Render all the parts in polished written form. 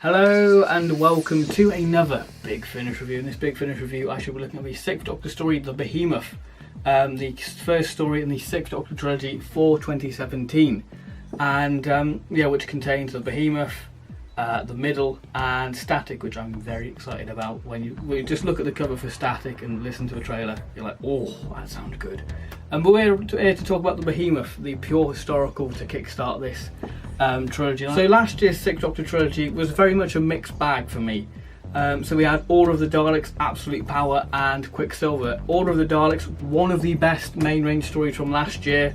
Hello and welcome to another Big Finish review. In this Big Finish review I shall be looking at the 6th Doctor story, The Behemoth, the first story in the 6th Doctor Trilogy for 2017, and which contains the Behemoth, the Middle and Static, which I'm very excited about. When you just look at the cover for Static and listen to a trailer, you're like, oh, that sounds good. But we're here to talk about the Behemoth, the pure historical to kickstart this trilogy. So last year's 6th Doctor Trilogy was very much a mixed bag for me. So we had Order of the Daleks, Absolute Power and Quicksilver. Order of the Daleks, one of the best main range stories from last year.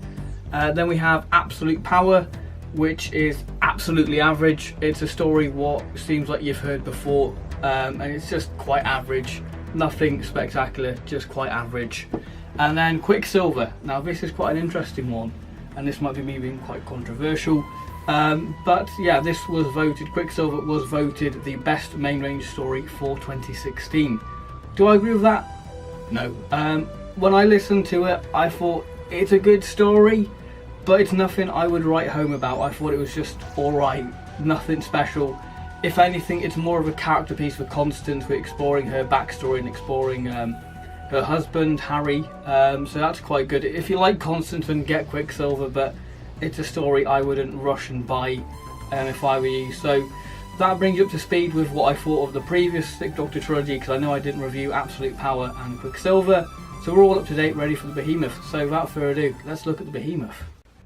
Then we have Absolute Power, which is absolutely average. It's a story what seems like you've heard before, and it's just quite average. Nothing spectacular, just quite average. And then Quicksilver. Now this is quite an interesting one, and this might be me being quite controversial. But yeah, this was voted, Quicksilver was voted the best main range story for 2016. Do I agree with that? No. When I listened to it, I thought it's a good story, but it's nothing I would write home about. I thought it was just alright, nothing special. If anything, it's more of a character piece for Constance. We're exploring her backstory and exploring her husband, Harry, so that's quite good. If you like Constance, then get Quicksilver, but it's a story I wouldn't rush and buy if I were you. So that brings you up to speed with what I thought of the previous 6th Doctor Trilogy, because I know I didn't review Absolute Power and Quicksilver. So we're all up to date, ready for the Behemoth. So without further ado, let's look at the Behemoth.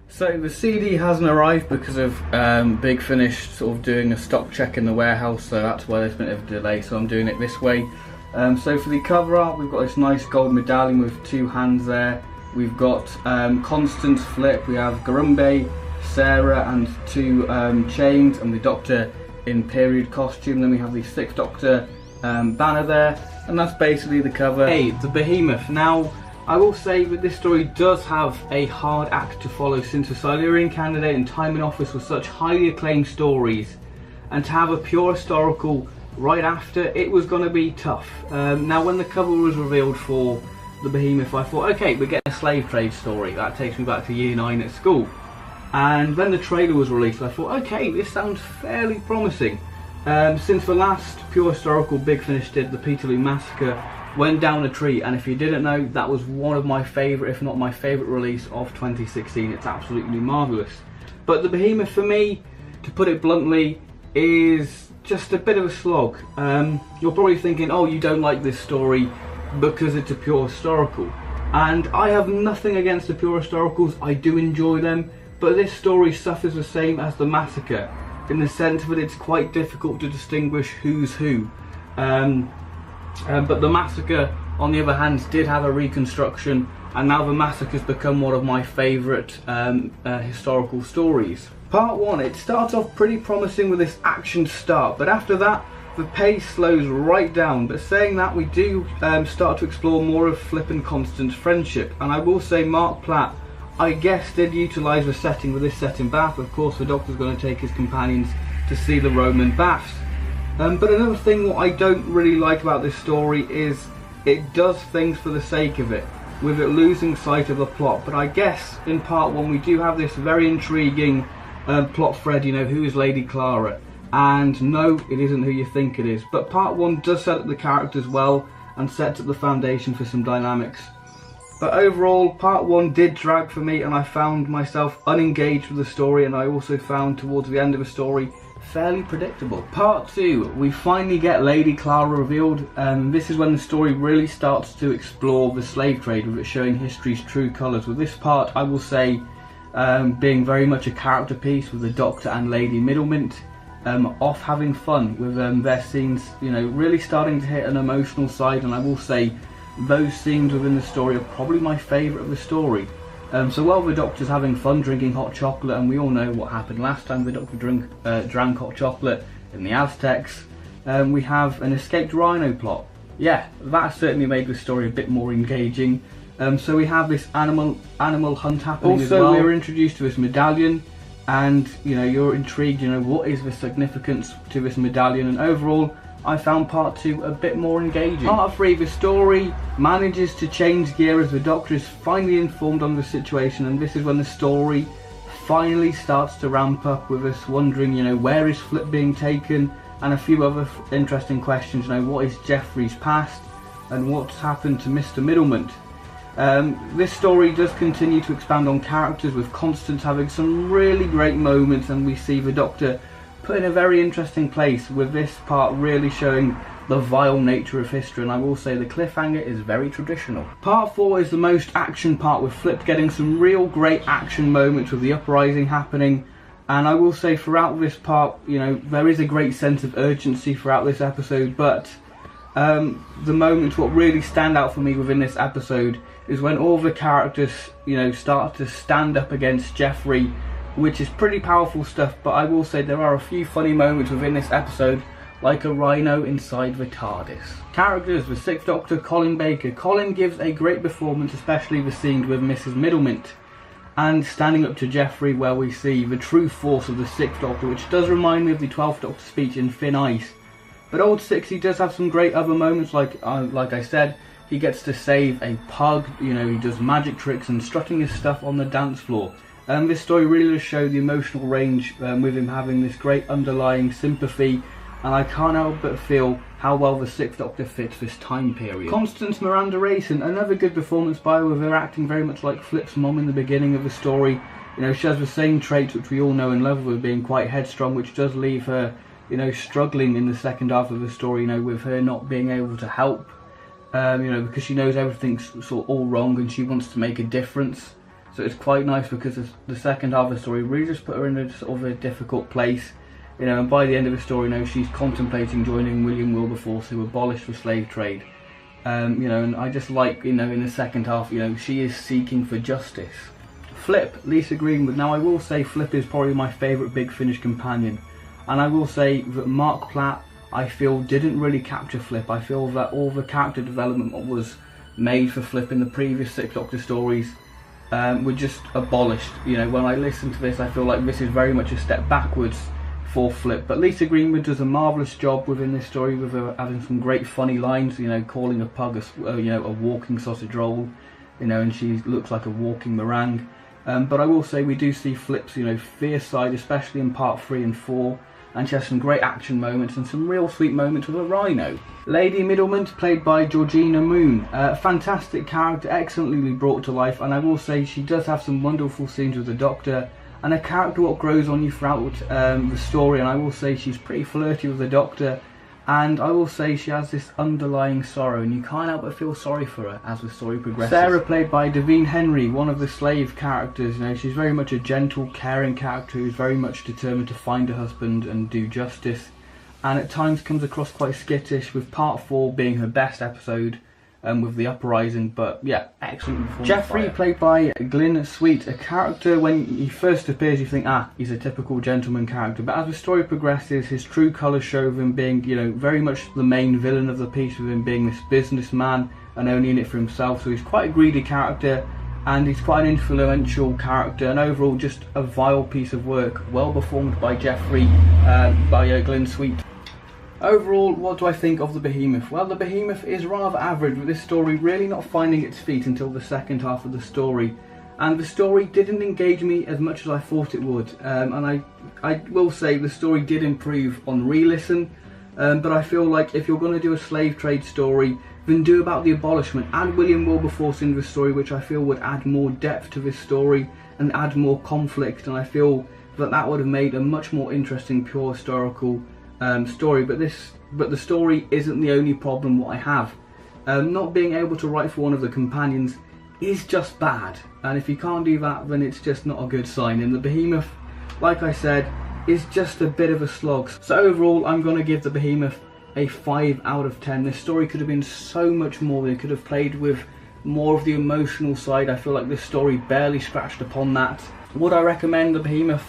So the CD hasn't arrived because of Big Finish sort of doing a stock check in the warehouse, so that's why there's been a bit of a delay, so I'm doing it this way. So for the cover art, we've got this nice gold medallion with two hands there. We've got Constance Flip, we have Garumbe, Sarah and two chains, and the Doctor in period costume. Then we have the 6th Doctor banner there, and that's basically the cover. Hey, the Behemoth. Now, I will say that this story does have a hard act to follow, since the Silurian Candidate and Time in Office were such highly acclaimed stories, and to have a pure historical right after, it was going to be tough. Now when the cover was revealed for the Behemoth, I thought, okay, we're getting a slave trade story. That takes me back to year 9 at school. And then the trailer was released, I thought, okay, this sounds fairly promising. Since the last pure historical Big Finish did, the Peterloo Massacre, went down a tree, and if you didn't know, that was one of my favourite, if not my favourite release of 2016. It's absolutely marvellous. But the Behemoth, for me, to put it bluntly, is just a bit of a slog. You're probably thinking, oh, you don't like this story because it's a pure historical. And I have nothing against the pure historicals, I do enjoy them, but this story suffers the same as the Massacre, in the sense that it's quite difficult to distinguish who's who. But the Massacre, on the other hand, did have a reconstruction, and now the Massacre's become one of my favourite historical stories. Part 1, it starts off pretty promising with this action start, but after that the pace slows right down. But saying that, we do start to explore more of Flip and Constance's friendship, and I will say Marc Platt, I guess, did utilise the setting with this set in Bath. Of course the Doctor's going to take his companions to see the Roman baths. But another thing what I don't really like about this story is it does things for the sake of it, with it losing sight of the plot. But I guess in part 1 we do have this very intriguing plot thread, you know, who is Lady Clara? And no, it isn't who you think it is. But part 1 does set up the characters well and sets up the foundation for some dynamics. But overall, part 1 did drag for me, and I found myself unengaged with the story, and I also found towards the end of the story fairly predictable. Part 2, we finally get Lady Clara revealed, and this is when the story really starts to explore the slave trade, with it showing history's true colours. With this part, I will say, being very much a character piece, with the Doctor and Lady Middlemint off having fun with their scenes, you know, really starting to hit an emotional side. And I will say those scenes within the story are probably my favourite of the story. So while the Doctor's having fun drinking hot chocolate, and we all know what happened last time the Doctor drank hot chocolate in the Aztecs, we have an escaped rhino plot. Yeah, that certainly made the story a bit more engaging. So we have this animal hunt happening as well. Also, we were introduced to this medallion, and you know, you're intrigued, you know, what is the significance to this medallion, and overall I found part 2 a bit more engaging. Part 3, the story manages to change gear as the Doctor is finally informed on the situation, and this is when the story finally starts to ramp up, with us wondering, you know, where is Flip being taken, and a few other interesting questions. You know, what is Jeffrey's past and what's happened to Mr. Middleman? This story does continue to expand on characters, with Constance having some really great moments, and we see the Doctor put in a very interesting place, with this part really showing the vile nature of history, and I will say the cliffhanger is very traditional. Part 4 is the most action part, with Flip getting some real great action moments with the uprising happening, and I will say throughout this part, you know, there is a great sense of urgency throughout this episode, but the moments what really stand out for me within this episode is when all the characters, you know, start to stand up against Jeffrey, which is pretty powerful stuff. But I will say there are a few funny moments within this episode, like a rhino inside the TARDIS. Characters: the Sixth Doctor, Colin Baker. Colin gives a great performance, especially the scene with Mrs. Middleman and standing up to Jeffrey, where we see the true force of the Sixth Doctor, which does remind me of the 12th Doctor speech in Thin Ice. But Old Sixty does have some great other moments, like I said, he gets to save a pug, you know, he does magic tricks and strutting his stuff on the dance floor. This story really does show the emotional range with him having this great underlying sympathy, and I can't help but feel how well the Sixth Doctor fits this time period. Constance Miranda Rayson, another good performance by her, with her acting very much like Flip's mom in the beginning of the story. You know, she has the same traits which we all know and love, with being quite headstrong, which does leave her, you know, struggling in the second half of the story, you know, with her not being able to help, you know, because she knows everything's sort of all wrong and she wants to make a difference. So it's quite nice, because the second half of the story really just put her in a sort of a difficult place, you know, and by the end of the story, you know, she's contemplating joining William Wilberforce, who abolished the slave trade, you know, and I just like, you know, in the second half, you know, she is seeking for justice. Flip, Lisa Greenwood. Now I will say Flip is probably my favourite Big Finish companion. And I will say that Marc Platt, I feel, didn't really capture Flip. I feel that all the character development that was made for Flip in the previous Sixth Doctor stories were just abolished. You know, when I listen to this, I feel like this is very much a step backwards for Flip. But Lisa Greenwood does a marvellous job within this story, with her having some great funny lines, you know, calling a pug you know, a walking sausage roll, you know, and she looks like a walking meringue. But I will say we do see Flip's, you know, fierce side, especially in part 3 and 4. And she has some great action moments and some real sweet moments with a rhino. Lady Middleman, played by Georgina Moon. Fantastic character, excellently brought to life, and I will say she does have some wonderful scenes with the Doctor, and a character what grows on you throughout the story, and I will say she's pretty flirty with the Doctor, and I will say she has this underlying sorrow, and you can't help but feel sorry for her as the story progresses. Sarah, played by Davine Henry, one of the slave characters. You know, she's very much a gentle, caring character who's very much determined to find her husband and do justice, and at times comes across quite skittish, with part 4 being her best episode, with the uprising. But yeah, excellent performance. Jeffrey, played by Glyn Sweet, a character when he first appears you think, he's a typical gentleman character, but as the story progresses, his true colours show of him being, you know, very much the main villain of the piece, with him being this businessman and only in it for himself. So he's quite a greedy character, and he's quite an influential character, and overall just a vile piece of work, well performed by Jeffrey, by Glyn Sweet. Overall, what do I think of the Behemoth? Well, the Behemoth is rather average, with this story really not finding its feet until the second half of the story. And the story didn't engage me as much as I thought it would. And I will say the story did improve on re-listen. But I feel like if you're going to do a slave trade story, then do about the abolishment. Add William Wilberforce into the story, which I feel would add more depth to this story and add more conflict. And I feel that that would have made a much more interesting, pure historical story. But the story isn't the only problem what I have. Not being able to write for one of the companions is just bad, and if you can't do that, then it's just not a good sign. And the Behemoth, like I said, is just a bit of a slog. So overall, I'm going to give the Behemoth a 5 out of 10. This story could have been so much more. They could have played with more of the emotional side. I feel like this story barely scratched upon that. Would I recommend the Behemoth?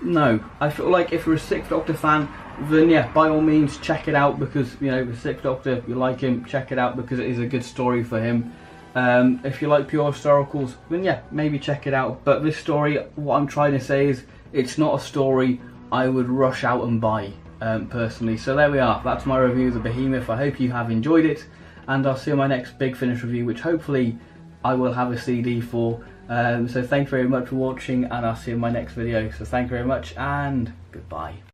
No. I feel like if you're a Sixth Doctor fan, then yeah, by all means check it out, because, you know, the Sixth Doctor, if you like him, check it out because it is a good story for him. If you like pure historicals, then yeah, maybe check it out. But this story, what I'm trying to say is, it's not a story I would rush out and buy, personally. So there we are, that's my review of the Behemoth. I hope you have enjoyed it, and I'll see you in my next Big Finish review, which hopefully I will have a CD for. So thank you very much for watching, and I'll see you in my next video. So thank you very much, and goodbye.